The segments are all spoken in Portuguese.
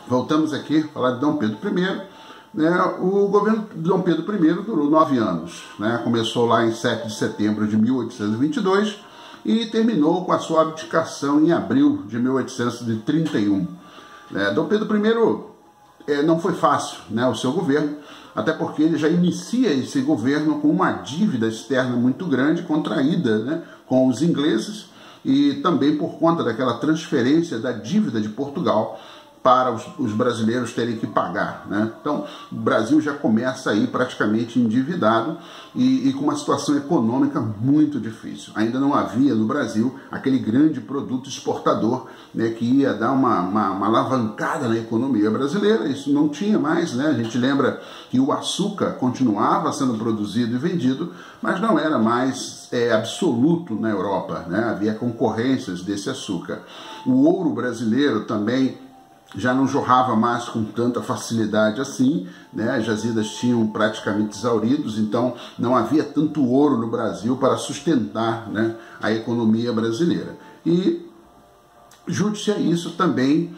Voltamos aqui a falar de Dom Pedro I. O governo de Dom Pedro I durou 9 anos. Começou lá em 7 de setembro de 1822 e terminou com a sua abdicação em abril de 1831. Dom Pedro I não foi fácil o seu governo, até porque ele já inicia esse governo com uma dívida externa muito grande, contraída com os ingleses, e também por conta daquela transferência da dívida de Portugal para os brasileiros terem que pagar. Então, o Brasil já começa aí praticamente endividado e com uma situação econômica muito difícil. Ainda não havia no Brasil aquele grande produto exportador que ia dar uma alavancada na economia brasileira. Isso não tinha mais. A gente lembra que o açúcar continuava sendo produzido e vendido, mas não era mais absoluto na Europa. Havia concorrências desse açúcar. O ouro brasileiro também já não jorrava mais com tanta facilidade assim, as jazidas tinham praticamente exauridos, então não havia tanto ouro no Brasil para sustentar a economia brasileira. E junte-se a isso também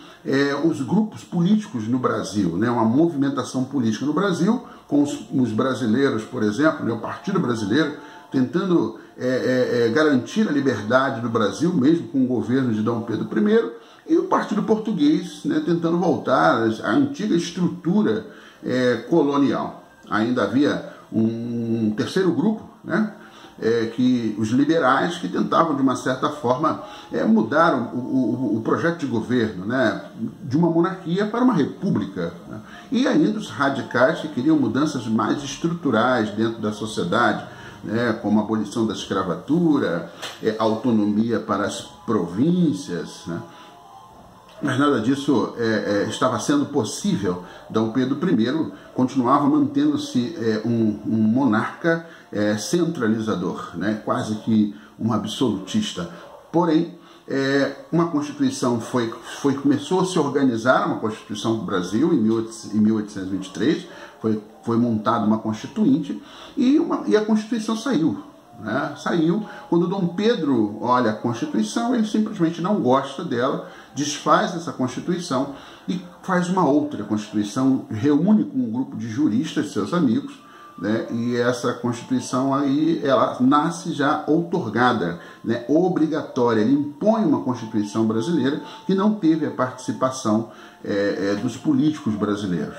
os grupos políticos no Brasil, uma movimentação política no Brasil, com os brasileiros, por exemplo, o Partido Brasileiro, tentando garantir a liberdade do Brasil, mesmo com o governo de Dom Pedro I, e o Partido Português tentando voltar à antiga estrutura colonial. Ainda havia um terceiro grupo, que os liberais, que tentavam de uma certa forma mudar o projeto de governo de uma monarquia para uma república, e ainda os radicais, que queriam mudanças mais estruturais dentro da sociedade, como a abolição da escravatura, autonomia para as províncias, Mas nada disso estava sendo possível. Dom Pedro I continuava mantendo-se um monarca centralizador, quase que um absolutista. Porém, uma Constituição começou a se organizar, uma Constituição do Brasil, em 1823, foi montada uma Constituinte e a Constituição saiu. Saiu quando Dom Pedro olha a Constituição, ele simplesmente não gosta dela, desfaz essa Constituição e faz uma outra Constituição, reúne com um grupo de juristas, seus amigos, e essa Constituição aí, ela nasce já outorgada, obrigatória. Ele impõe uma Constituição brasileira que não teve a participação dos políticos brasileiros.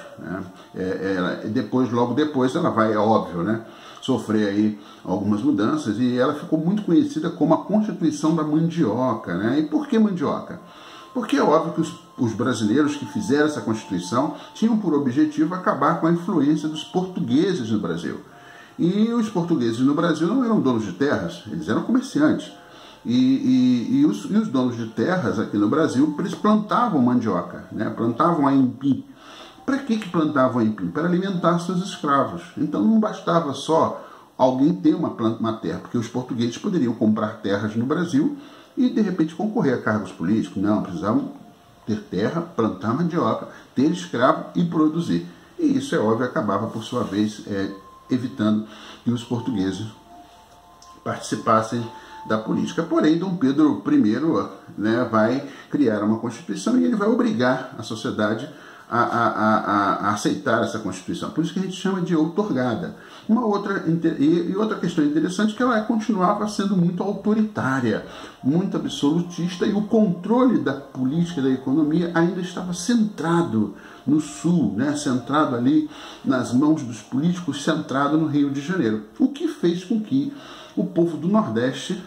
Logo depois ela vai, é óbvio, sofrer aí algumas mudanças, e ela ficou muito conhecida como a Constituição da Mandioca. E por que mandioca? Porque é óbvio que os brasileiros que fizeram essa Constituição tinham por objetivo acabar com a influência dos portugueses no Brasil. E os portugueses no Brasil não eram donos de terras, eles eram comerciantes. E os donos de terras aqui no Brasil, eles plantavam mandioca, plantavam aipim. Para que plantavam aipim? Para alimentar seus escravos. Então não bastava só alguém ter uma terra, porque os portugueses poderiam comprar terras no Brasil e de repente concorrer a cargos políticos. Não, precisavam ter terra, plantar mandioca, ter escravo e produzir. E isso, é óbvio, acabava por sua vez evitando que os portugueses participassem da política. Porém, Dom Pedro I vai criar uma Constituição e ele vai obrigar a sociedade a aceitar essa Constituição. Por isso que a gente chama de outorgada. Outra questão interessante é que ela continuava sendo muito autoritária, muito absolutista, e o controle da política e da economia ainda estava centrado no Sul, centrado ali nas mãos dos políticos, centrado no Rio de Janeiro. O que fez com que o povo do Nordeste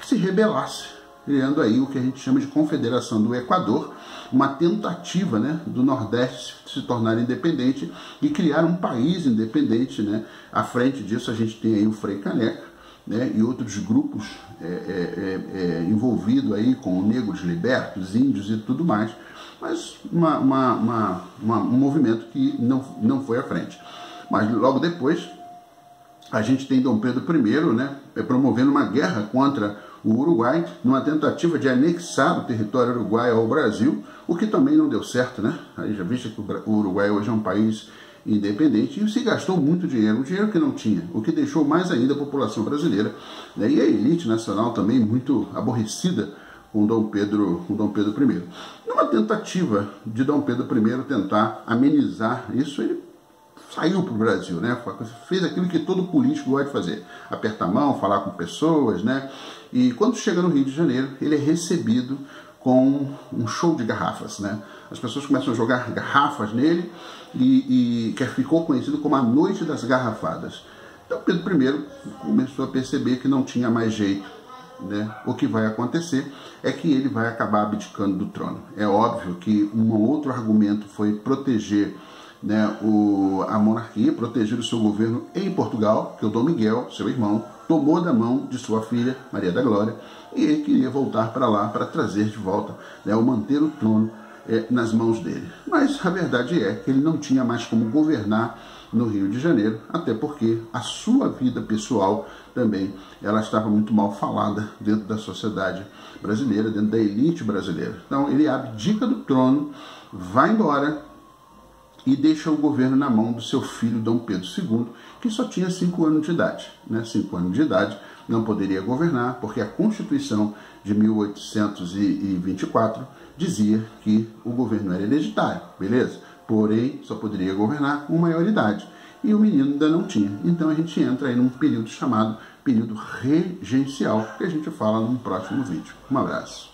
se rebelasse, criando aí o que a gente chama de Confederação do Equador, uma tentativa do Nordeste se tornar independente e criar um país independente. À frente disso a gente tem aí o Frei Caneca, e outros grupos envolvidos aí com negros libertos, índios e tudo mais, mas um movimento que não foi à frente. Mas logo depois a gente tem Dom Pedro I promovendo uma guerra contra o Uruguai, numa tentativa de anexar o território uruguaio ao Brasil, o que também não deu certo. Aí já visto que o Uruguai hoje é um país independente, e se gastou muito dinheiro, um dinheiro que não tinha, o que deixou mais ainda a população brasileira, e a elite nacional também muito aborrecida com Dom Pedro I. Numa tentativa de Dom Pedro I tentar amenizar isso, ele saiu para o Brasil, né? Fez aquilo que todo político gosta de fazer, apertar a mão, falar com pessoas, né? E quando chega no Rio de Janeiro, ele é recebido com um show de garrafas, né? As pessoas começam a jogar garrafas nele e que ficou conhecido como a Noite das Garrafadas. Então Pedro I começou a perceber que não tinha mais jeito, né? O que vai acontecer é que ele vai acabar abdicando do trono. É óbvio que um outro argumento foi proteger, né, a monarquia, proteger o seu governo em Portugal, que o Dom Miguel, seu irmão, tomou da mão de sua filha, Maria da Glória, e ele queria voltar para lá para trazer de volta, né, ou manter o trono nas mãos dele. Mas a verdade é que ele não tinha mais como governar no Rio de Janeiro, até porque a sua vida pessoal também ela estava muito mal falada dentro da sociedade brasileira, dentro da elite brasileira. Então ele abdica do trono, vai embora e deixa o governo na mão do seu filho Dom Pedro II, que só tinha 5 anos de idade. 5 anos de idade, não poderia governar, porque a Constituição de 1824 dizia que o governo era hereditário, beleza? Porém, só poderia governar com maioridade. E o menino ainda não tinha. Então a gente entra aí num período chamado período regencial, que a gente fala num próximo vídeo. Um abraço.